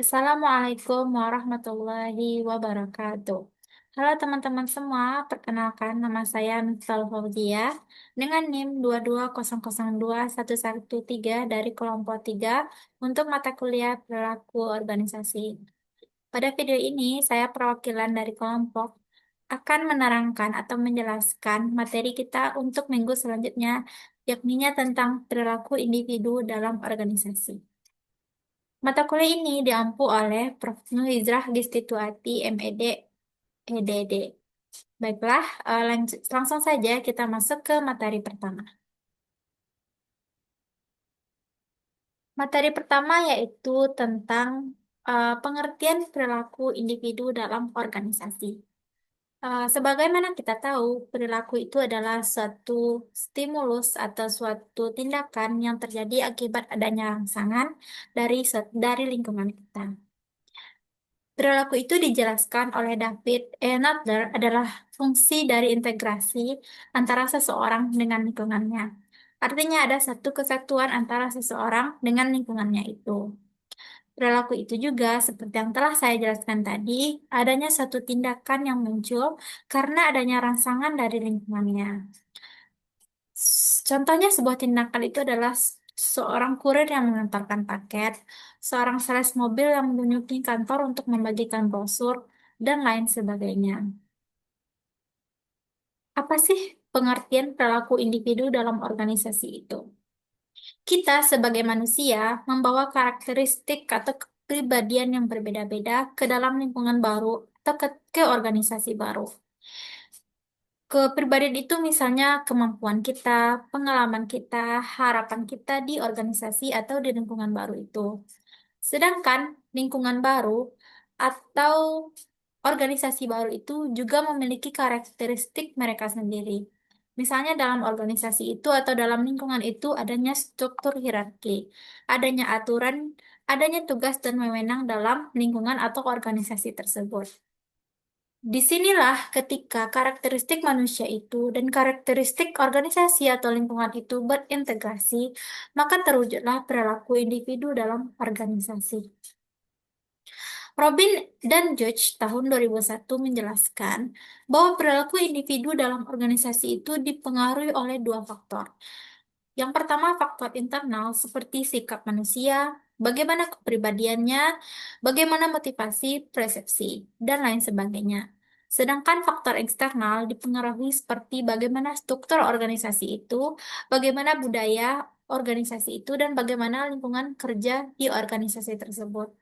Assalamualaikum warahmatullahi wabarakatuh. Halo teman-teman semua, perkenalkan nama saya Miftah Fauziah dengan NIM 220021113 dari kelompok 3 untuk mata kuliah perilaku organisasi. Pada video ini, saya perwakilan dari kelompok akan menerangkan atau menjelaskan materi kita untuk minggu selanjutnya, yakninya tentang perilaku individu dalam organisasi. Mata kuliah ini diampu oleh Prof. Nuhizrah Destituati, MED, EDD. Baiklah, langsung saja kita masuk ke materi pertama. Materi pertama yaitu tentang pengertian perilaku individu dalam organisasi. Sebagaimana kita tahu, perilaku itu adalah suatu stimulus atau suatu tindakan yang terjadi akibat adanya rangsangan dari lingkungan kita. Perilaku itu dijelaskan oleh David Nadler adalah fungsi dari integrasi antara seseorang dengan lingkungannya. Artinya ada satu kesatuan antara seseorang dengan lingkungannya itu. Perilaku itu juga, seperti yang telah saya jelaskan tadi, adanya satu tindakan yang muncul karena adanya rangsangan dari lingkungannya. Contohnya sebuah tindakan itu adalah seorang kurir yang mengantarkan paket, seorang sales mobil yang mengunjungi kantor untuk membagikan brosur, dan lain sebagainya. Apa sih pengertian perilaku individu dalam organisasi itu? Kita sebagai manusia membawa karakteristik atau kepribadian yang berbeda-beda ke dalam lingkungan baru atau ke organisasi baru. Kepribadian itu misalnya kemampuan kita, pengalaman kita, harapan kita di organisasi atau di lingkungan baru itu. Sedangkan lingkungan baru atau organisasi baru itu juga memiliki karakteristik mereka sendiri. Misalnya dalam organisasi itu atau dalam lingkungan itu adanya struktur hierarki, adanya aturan, adanya tugas dan wewenang dalam lingkungan atau organisasi tersebut. Disinilah ketika karakteristik manusia itu dan karakteristik organisasi atau lingkungan itu berintegrasi, maka terwujudlah perilaku individu dalam organisasi. Robin dan George tahun 2001 menjelaskan bahwa perilaku individu dalam organisasi itu dipengaruhi oleh dua faktor. Yang pertama, faktor internal seperti sikap manusia, bagaimana kepribadiannya, bagaimana motivasi, persepsi, dan lain sebagainya. Sedangkan faktor eksternal dipengaruhi seperti bagaimana struktur organisasi itu, bagaimana budaya organisasi itu, dan bagaimana lingkungan kerja di organisasi tersebut.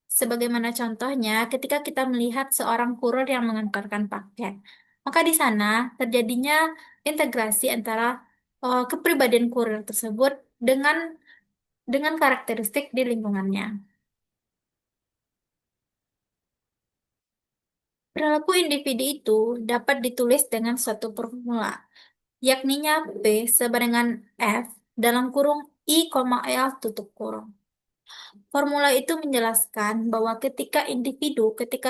Sebagaimana contohnya, ketika kita melihat seorang kurir yang mengantarkan paket, maka di sana terjadinya integrasi antara kepribadian kurir tersebut dengan karakteristik di lingkungannya. Perilaku individu itu dapat ditulis dengan suatu formula, yakninya P sama dengan F dalam kurung I, L tutup kurung. Formula itu menjelaskan bahwa ketika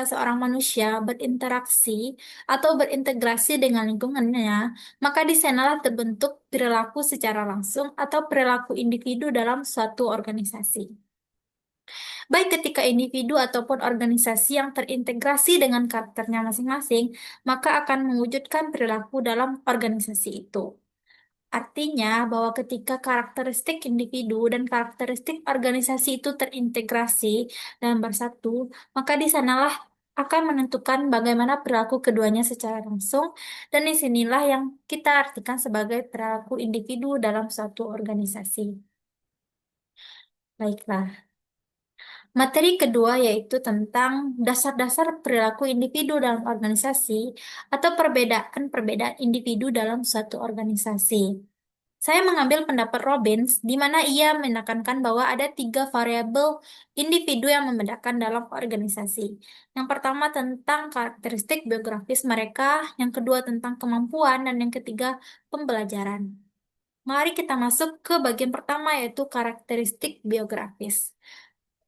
seorang manusia berinteraksi atau berintegrasi dengan lingkungannya, maka di sanalah terbentuk perilaku secara langsung atau perilaku individu dalam suatu organisasi. Baik ketika individu ataupun organisasi yang terintegrasi dengan karakternya masing-masing, maka akan mewujudkan perilaku dalam organisasi itu. Artinya bahwa ketika karakteristik individu dan karakteristik organisasi itu terintegrasi dan bersatu, maka di sanalah akan menentukan bagaimana perilaku keduanya secara langsung, dan disinilah yang kita artikan sebagai perilaku individu dalam suatu organisasi. Baiklah, materi kedua yaitu tentang dasar-dasar perilaku individu dalam organisasi atau perbedaan-perbedaan individu dalam suatu organisasi. Saya mengambil pendapat Robbins, di mana ia menekankan bahwa ada tiga variabel individu yang membedakan dalam organisasi. Yang pertama tentang karakteristik biografis mereka, yang kedua tentang kemampuan, dan yang ketiga pembelajaran. Mari kita masuk ke bagian pertama yaitu karakteristik biografis.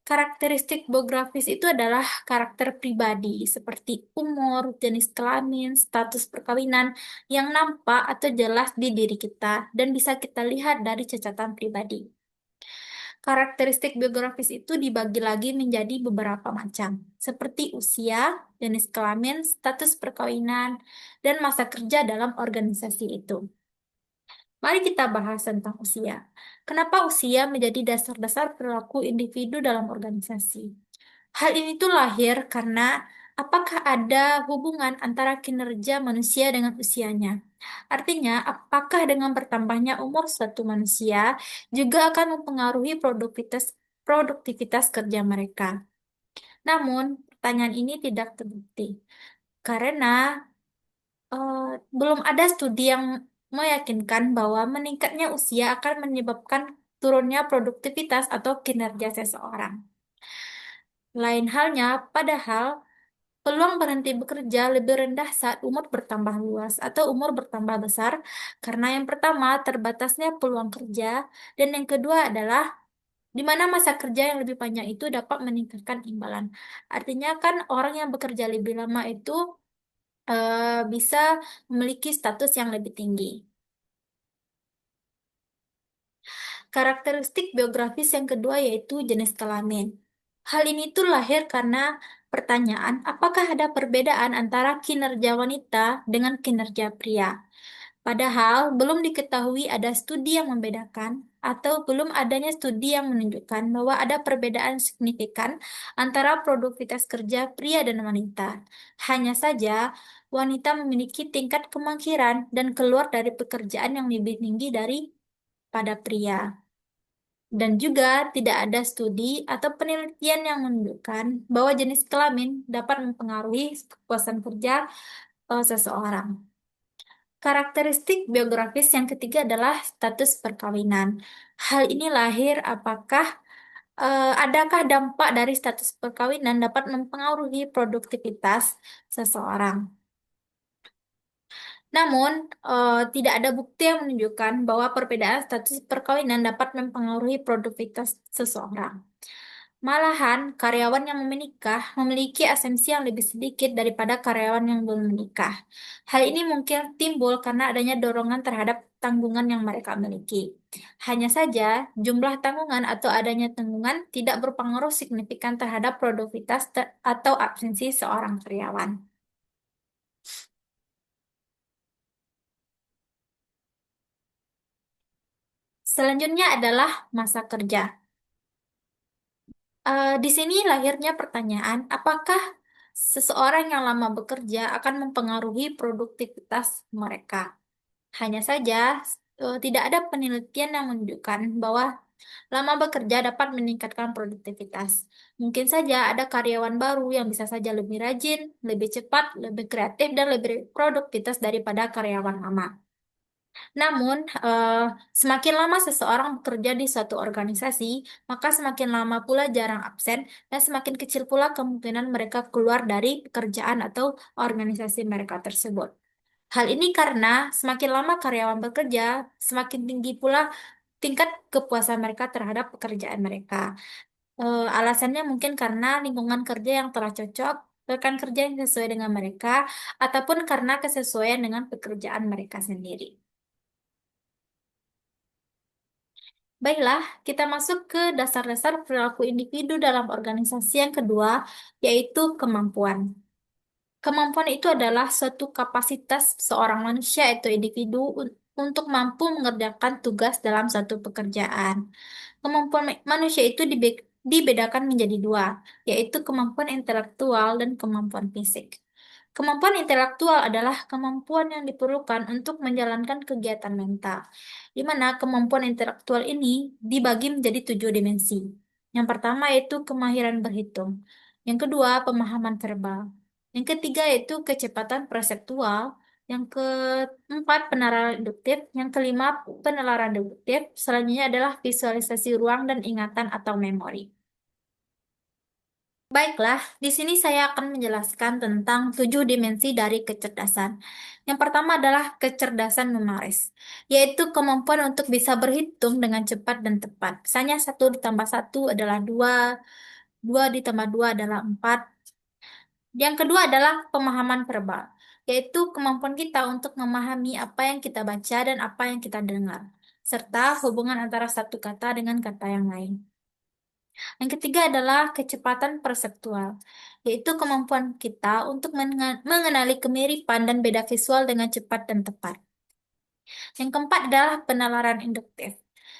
Karakteristik biografis itu adalah karakter pribadi seperti umur, jenis kelamin, status perkawinan yang nampak atau jelas di diri kita dan bisa kita lihat dari catatan pribadi. Karakteristik biografis itu dibagi lagi menjadi beberapa macam, seperti usia, jenis kelamin, status perkawinan, dan masa kerja dalam organisasi itu. Mari kita bahas tentang usia. Kenapa usia menjadi dasar-dasar perilaku individu dalam organisasi? Hal ini tuh lahir karena apakah ada hubungan antara kinerja manusia dengan usianya? Artinya, apakah dengan bertambahnya umur suatu manusia juga akan mempengaruhi produktivitas kerja mereka? Namun, pertanyaan ini tidak terbukti karena eh, belum ada studi yang meyakinkan bahwa meningkatnya usia akan menyebabkan turunnya produktivitas atau kinerja seseorang. Lain halnya, padahal peluang berhenti bekerja lebih rendah saat umur bertambah luas atau umur bertambah besar, karena yang pertama terbatasnya peluang kerja, dan yang kedua adalah di mana masa kerja yang lebih panjang itu dapat meningkatkan imbalan. Artinya kan orang yang bekerja lebih lama itu bisa memiliki status yang lebih tinggi. Karakteristik biografis yang kedua yaitu jenis kelamin. Hal ini tuh lahir karena pertanyaan, apakah ada perbedaan antara kinerja wanita dengan kinerja pria? Padahal belum diketahui ada studi yang membedakan atau belum adanya studi yang menunjukkan bahwa ada perbedaan signifikan antara produktivitas kerja pria dan wanita. Hanya saja, wanita memiliki tingkat kemangkiran dan keluar dari pekerjaan yang lebih tinggi dari pada pria. Dan juga tidak ada studi atau penelitian yang menunjukkan bahwa jenis kelamin dapat mempengaruhi kepuasan kerja seseorang. Karakteristik biografis yang ketiga adalah status perkawinan. Hal ini lahir apakah adakah dampak dari status perkawinan dapat mempengaruhi produktivitas seseorang. Namun, tidak ada bukti yang menunjukkan bahwa perbedaan status perkawinan dapat mempengaruhi produktivitas seseorang. Malahan, karyawan yang menikah memiliki asumsi yang lebih sedikit daripada karyawan yang belum menikah. Hal ini mungkin timbul karena adanya dorongan terhadap tanggungan yang mereka miliki. Hanya saja, jumlah tanggungan atau adanya tanggungan tidak berpengaruh signifikan terhadap produktivitas atau absensi seorang karyawan. Selanjutnya adalah masa kerja. Di sini lahirnya pertanyaan, apakah seseorang yang lama bekerja akan mempengaruhi produktivitas mereka? Hanya saja, tidak ada penelitian yang menunjukkan bahwa lama bekerja dapat meningkatkan produktivitas. Mungkin saja ada karyawan baru yang bisa saja lebih rajin, lebih cepat, lebih kreatif, dan lebih produktivitas daripada karyawan lama. Namun, semakin lama seseorang bekerja di suatu organisasi, maka semakin lama pula jarang absen dan semakin kecil pula kemungkinan mereka keluar dari pekerjaan atau organisasi mereka tersebut. Hal ini karena semakin lama karyawan bekerja, semakin tinggi pula tingkat kepuasan mereka terhadap pekerjaan mereka. Alasannya mungkin karena lingkungan kerja yang telah cocok, rekan kerja yang sesuai dengan mereka, ataupun karena kesesuaian dengan pekerjaan mereka sendiri. Baiklah, kita masuk ke dasar-dasar perilaku individu dalam organisasi yang kedua, yaitu kemampuan. Kemampuan itu adalah suatu kapasitas seorang manusia atau individu untuk mampu mengerjakan tugas dalam suatu pekerjaan. Kemampuan manusia itu dibedakan menjadi dua, yaitu kemampuan intelektual dan kemampuan fisik. Kemampuan intelektual adalah kemampuan yang diperlukan untuk menjalankan kegiatan mental, di mana kemampuan intelektual ini dibagi menjadi 7 dimensi. Yang pertama yaitu kemahiran berhitung. Yang kedua, pemahaman verbal. Yang ketiga yaitu kecepatan perseptual. Yang keempat, penalaran induktif. Yang kelima, penalaran deduktif. Selanjutnya adalah visualisasi ruang dan ingatan atau memori. Baiklah, di sini saya akan menjelaskan tentang 7 dimensi dari kecerdasan. Yang pertama adalah kecerdasan numeris, yaitu kemampuan untuk bisa berhitung dengan cepat dan tepat. Misalnya 1 ditambah 1 adalah 2, 2 ditambah 2 adalah 4. Yang kedua adalah pemahaman verbal, yaitu kemampuan kita untuk memahami apa yang kita baca dan apa yang kita dengar, serta hubungan antara satu kata dengan kata yang lain. Yang ketiga adalah kecepatan perseptual, yaitu kemampuan kita untuk mengenali kemiripan dan beda visual dengan cepat dan tepat. Yang keempat adalah penalaran induktif,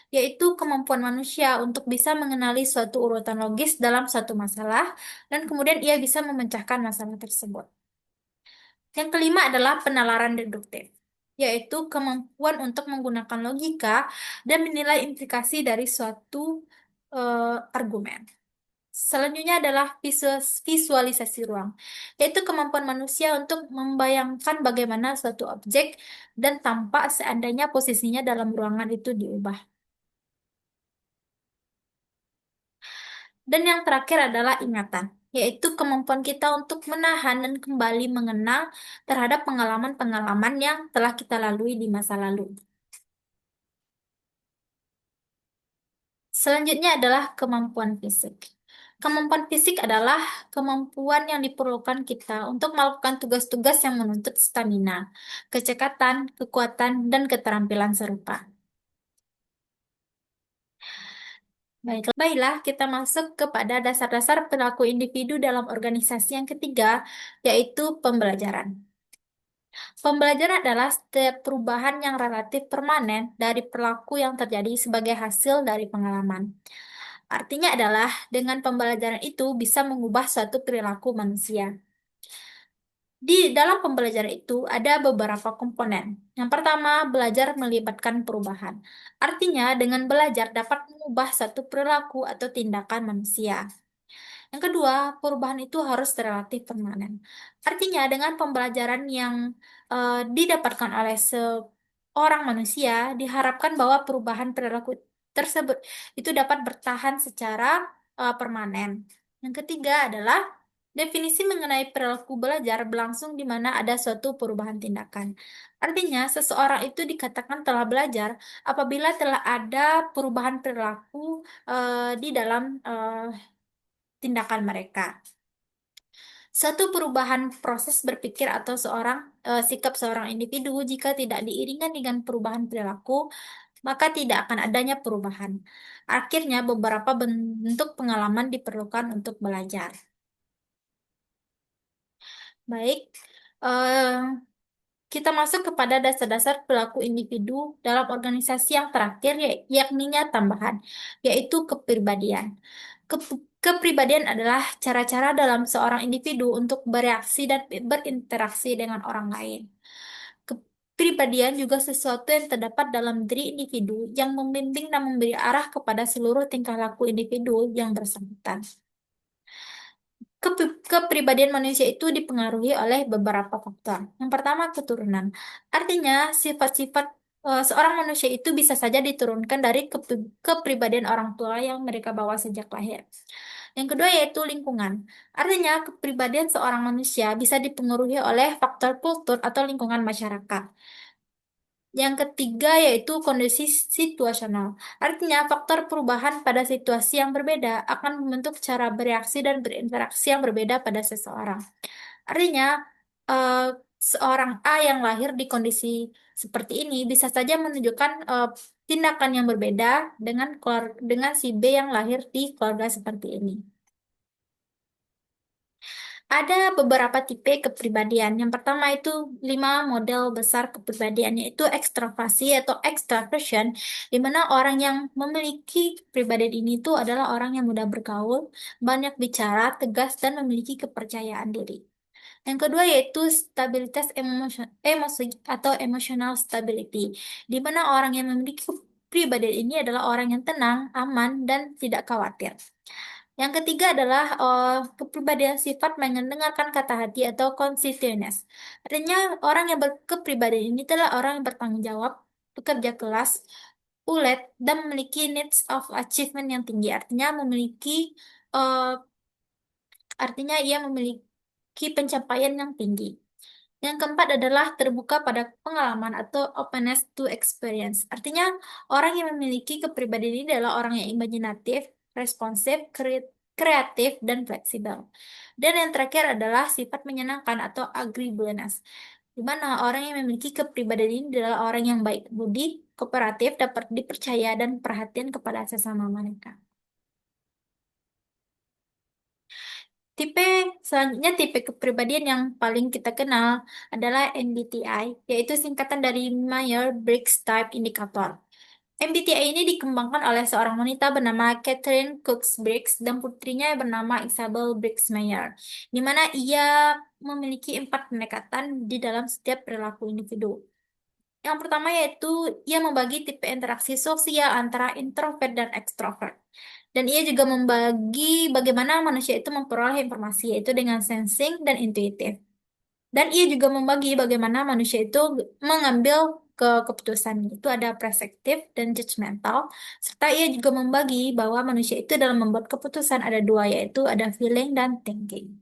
yaitu kemampuan manusia untuk bisa mengenali suatu urutan logis dalam suatu masalah, dan kemudian ia bisa memecahkan masalah tersebut. Yang kelima adalah penalaran deduktif, yaitu kemampuan untuk menggunakan logika dan menilai implikasi dari suatu argumen. Selanjutnya adalah visualisasi ruang, yaitu kemampuan manusia untuk membayangkan bagaimana suatu objek dan tampak seandainya posisinya dalam ruangan itu diubah. Dan yang terakhir adalah ingatan, yaitu kemampuan kita untuk menahan dan kembali mengenang terhadap pengalaman-pengalaman yang telah kita lalui di masa lalu. Selanjutnya adalah kemampuan fisik. Kemampuan fisik adalah kemampuan yang diperlukan kita untuk melakukan tugas-tugas yang menuntut stamina, kecekatan, kekuatan, dan keterampilan serupa. Baiklah, kita masuk kepada dasar-dasar perilaku individu dalam organisasi yang ketiga, yaitu pembelajaran. Pembelajaran adalah setiap perubahan yang relatif permanen dari perilaku yang terjadi sebagai hasil dari pengalaman. Artinya adalah dengan pembelajaran itu bisa mengubah suatu perilaku manusia. Di dalam pembelajaran itu ada beberapa komponen. Yang pertama, belajar melibatkan perubahan. Artinya, dengan belajar dapat mengubah satu perilaku atau tindakan manusia. Yang kedua, perubahan itu harus relatif permanen. Artinya, dengan pembelajaran yang didapatkan oleh seorang manusia, diharapkan bahwa perubahan perilaku tersebut itu dapat bertahan secara permanen. Yang ketiga adalah definisi mengenai perilaku belajar berlangsung di mana ada suatu perubahan tindakan. Artinya, seseorang itu dikatakan telah belajar apabila telah ada perubahan perilaku di dalam tindakan mereka. Satu perubahan proses berpikir atau sikap seorang individu jika tidak diiringi dengan perubahan perilaku, maka tidak akan adanya perubahan. Akhirnya, beberapa bentuk pengalaman diperlukan untuk belajar. Baik, eh, kita masuk kepada dasar-dasar perilaku individu dalam organisasi yang terakhir, yakninya tambahan, yaitu kepribadian. Kepribadian adalah cara-cara dalam seorang individu untuk bereaksi dan berinteraksi dengan orang lain. Kepribadian juga sesuatu yang terdapat dalam diri individu yang membimbing dan memberi arah kepada seluruh tingkah laku individu yang bersangkutan. Kepribadian manusia itu dipengaruhi oleh beberapa faktor. Yang pertama, keturunan. Artinya, sifat-sifat seorang manusia itu bisa saja diturunkan dari kepribadian orang tua yang mereka bawa sejak lahir. Yang kedua yaitu lingkungan. Artinya, kepribadian seorang manusia bisa dipengaruhi oleh faktor kultur atau lingkungan masyarakat. Yang ketiga yaitu kondisi situasional. Artinya, faktor perubahan pada situasi yang berbeda akan membentuk cara bereaksi dan berinteraksi yang berbeda pada seseorang. Artinya, eh, seorang A yang lahir di kondisi seperti ini bisa saja menunjukkan tindakan yang berbeda dengan si B yang lahir di keluarga seperti ini. Ada beberapa tipe kepribadian. Yang pertama itu 5 model besar kepribadian, yaitu ekstrovasi atau extraversion, di mana orang yang memiliki kepribadian ini itu adalah orang yang mudah bergaul, banyak bicara, tegas, dan memiliki kepercayaan diri. Yang kedua yaitu stabilitas emosi atau emotional stability, di mana orang yang memiliki kepribadian ini adalah orang yang tenang, aman, dan tidak khawatir. Yang ketiga adalah kepribadian sifat mendengarkan kata hati atau conscientiousness. Artinya orang yang berkepribadian ini adalah orang yang bertanggung jawab, bekerja keras, ulet, dan memiliki needs of achievement yang tinggi. Uh, artinya ia memiliki pencapaian yang tinggi. Yang keempat adalah terbuka pada pengalaman atau openness to experience. Artinya, orang yang memiliki kepribadian ini adalah orang yang imajinatif, responsif, kreatif, dan fleksibel. Dan yang terakhir adalah sifat menyenangkan atau agreeableness, di mana orang yang memiliki kepribadian ini adalah orang yang baik budi, kooperatif, dapat dipercaya, dan perhatian kepada sesama mereka. Tipe selanjutnya tipe kepribadian yang paling kita kenal adalah MBTI, yaitu singkatan dari Myers-Briggs Type Indicator. MBTI ini dikembangkan oleh seorang wanita bernama Catherine Cox Briggs dan putrinya bernama Isabel Briggs Meyer, di mana ia memiliki 4 pendekatan di dalam setiap perilaku individu. Yang pertama yaitu ia membagi tipe interaksi sosial antara introvert dan ekstrovert. Dan ia juga membagi bagaimana manusia itu memperoleh informasi, yaitu dengan sensing dan intuitif. Dan ia juga membagi bagaimana manusia itu mengambil keputusan, itu ada preskriptif dan judgmental, serta ia juga membagi bahwa manusia itu dalam membuat keputusan ada dua, yaitu ada feeling dan thinking.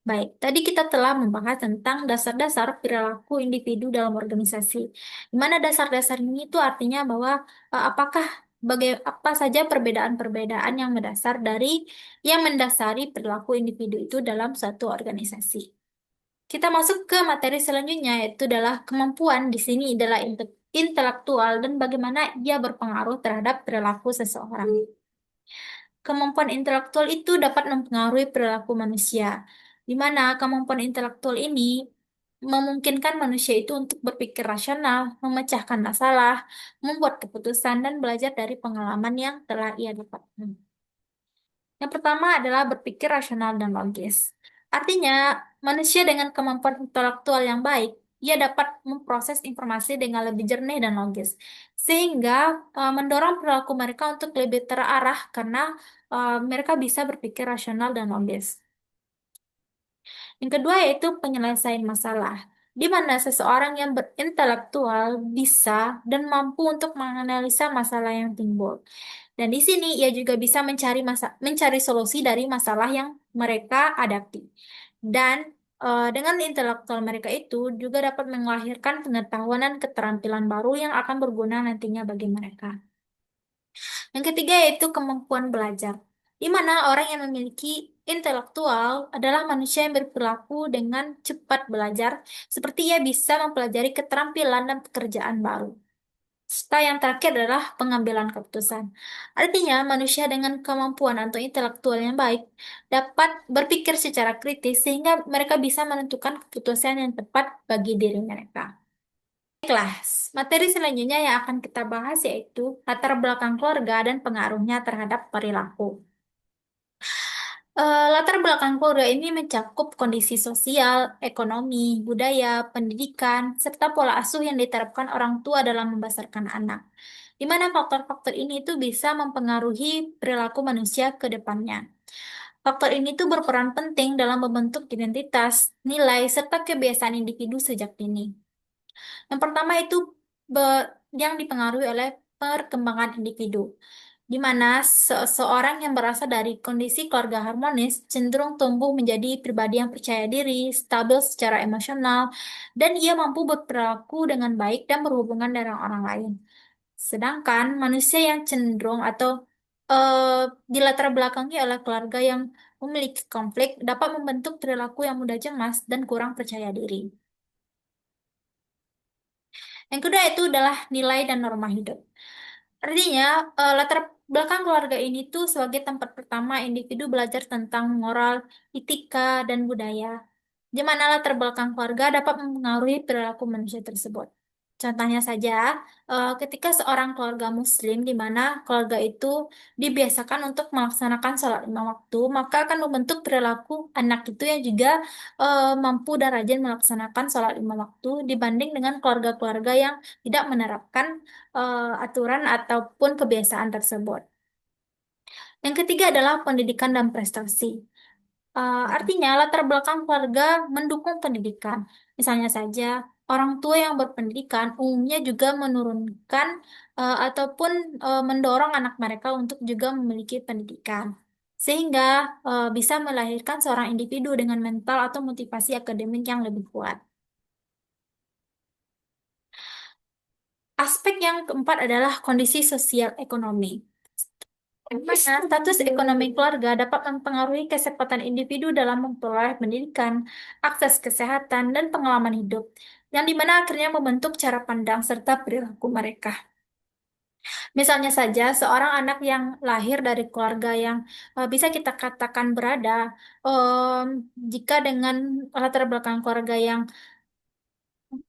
Baik, tadi kita telah membahas tentang dasar-dasar perilaku individu dalam organisasi. Di mana dasar-dasar ini itu artinya bahwa apakah apa saja perbedaan-perbedaan yang mendasari perilaku individu itu dalam suatu organisasi. Kita masuk ke materi selanjutnya, yaitu adalah kemampuan di sini adalah intelektual dan bagaimana ia berpengaruh terhadap perilaku seseorang. Kemampuan intelektual itu dapat mempengaruhi perilaku manusia, di mana kemampuan intelektual ini memungkinkan manusia itu untuk berpikir rasional, memecahkan masalah, membuat keputusan, dan belajar dari pengalaman yang telah ia dapatkan. Yang pertama adalah berpikir rasional dan logis. Artinya, manusia dengan kemampuan intelektual yang baik, ia dapat memproses informasi dengan lebih jernih dan logis, sehingga mendorong perilaku mereka untuk lebih terarah karena mereka bisa berpikir rasional dan logis. Yang kedua yaitu penyelesaian masalah, di mana seseorang yang berintelektual bisa dan mampu untuk menganalisa masalah yang timbul. Dan di sini ia juga bisa mencari solusi dari masalah yang mereka hadapi. Dan dengan intelektual mereka itu juga dapat melahirkan pengetahuan dan keterampilan baru yang akan berguna nantinya bagi mereka. Yang ketiga yaitu kemampuan belajar, di mana orang yang memiliki intelektual adalah manusia yang berperilaku dengan cepat belajar, seperti ia bisa mempelajari keterampilan dan pekerjaan baru. Serta yang terakhir adalah pengambilan keputusan. Artinya, manusia dengan kemampuan atau intelektual yang baik dapat berpikir secara kritis sehingga mereka bisa menentukan keputusan yang tepat bagi diri mereka. Baiklah, materi selanjutnya yang akan kita bahas yaitu latar belakang keluarga dan pengaruhnya terhadap perilaku. Latar belakang keluarga ini mencakup kondisi sosial, ekonomi, budaya, pendidikan, serta pola asuh yang diterapkan orang tua dalam membesarkan anak. Di mana faktor-faktor ini tuh bisa mempengaruhi perilaku manusia ke depannya. Faktor ini tuh berperan penting dalam membentuk identitas, nilai, serta kebiasaan individu sejak dini. Yang pertama itu yang dipengaruhi oleh perkembangan individu, di mana seseorang yang berasal dari kondisi keluarga harmonis cenderung tumbuh menjadi pribadi yang percaya diri, stabil secara emosional, dan ia mampu berperilaku dengan baik dan berhubungan dengan orang lain. Sedangkan manusia yang cenderung atau dilatar belakangi oleh keluarga yang memiliki konflik dapat membentuk perilaku yang mudah cemas dan kurang percaya diri. Yang kedua itu adalah nilai dan norma hidup. Artinya, latar belakang keluarga ini tuh sebagai tempat pertama individu belajar tentang moral, etika, dan budaya, di mana latar belakang keluarga dapat mempengaruhi perilaku manusia tersebut. Contohnya saja, ketika seorang keluarga Muslim, di mana keluarga itu dibiasakan untuk melaksanakan sholat 5 waktu, maka akan membentuk perilaku anak itu yang juga mampu dan rajin melaksanakan sholat 5 waktu dibanding dengan keluarga-keluarga yang tidak menerapkan aturan ataupun kebiasaan tersebut. Yang ketiga adalah pendidikan dan prestasi. Artinya, latar belakang keluarga mendukung pendidikan. Misalnya saja, orang tua yang berpendidikan umumnya juga menurunkan ataupun mendorong anak mereka untuk juga memiliki pendidikan. Sehingga bisa melahirkan seorang individu dengan mental atau motivasi akademik yang lebih kuat. Aspek yang keempat adalah kondisi sosial ekonomi. Mana status ekonomi keluarga dapat mempengaruhi kesempatan individu dalam memperoleh pendidikan, akses kesehatan, dan pengalaman hidup, yang dimana akhirnya membentuk cara pandang serta perilaku mereka. Misalnya saja, seorang anak yang lahir dari keluarga yang bisa kita katakan berada, em, jika dengan latar belakang keluarga yang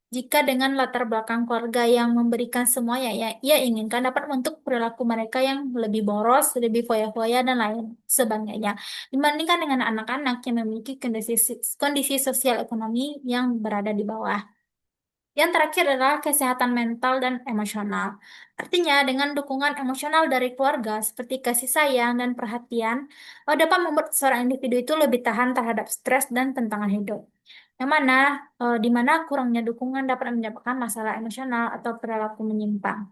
jika dengan latar belakang keluarga yang memberikan semua yang ia inginkan dapat membentuk perilaku mereka yang lebih boros, lebih foya-foya dan lain sebagainya. Dibandingkan dengan anak-anak yang memiliki kondisi sosial ekonomi yang berada di bawah. Yang terakhir adalah kesehatan mental dan emosional. Artinya, dengan dukungan emosional dari keluarga seperti kasih sayang dan perhatian, dapat membuat seorang individu itu lebih tahan terhadap stres dan tantangan hidup. Yang mana, di mana kurangnya dukungan dapat menyebabkan masalah emosional atau perilaku menyimpang.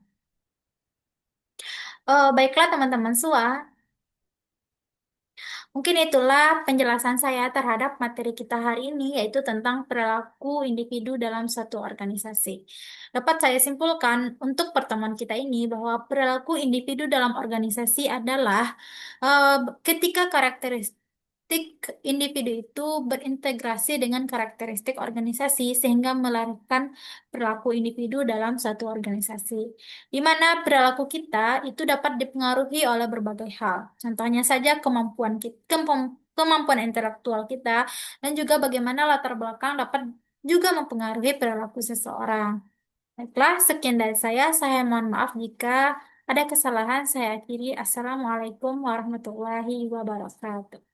Baiklah teman-teman SUA, mungkin itulah penjelasan saya terhadap materi kita hari ini, yaitu tentang perilaku individu dalam suatu organisasi. Dapat saya simpulkan untuk pertemuan kita ini bahwa perilaku individu dalam organisasi adalah ketika karakteristik individu itu berintegrasi dengan karakteristik organisasi sehingga melahirkan perilaku individu dalam suatu organisasi, di mana perilaku kita itu dapat dipengaruhi oleh berbagai hal. Contohnya saja kemampuan intelektual kita dan juga bagaimana latar belakang dapat juga mempengaruhi perilaku seseorang. Baiklah, sekian dari saya. Saya mohon maaf jika ada kesalahan. Saya akhiri. Assalamualaikum warahmatullahi wabarakatuh.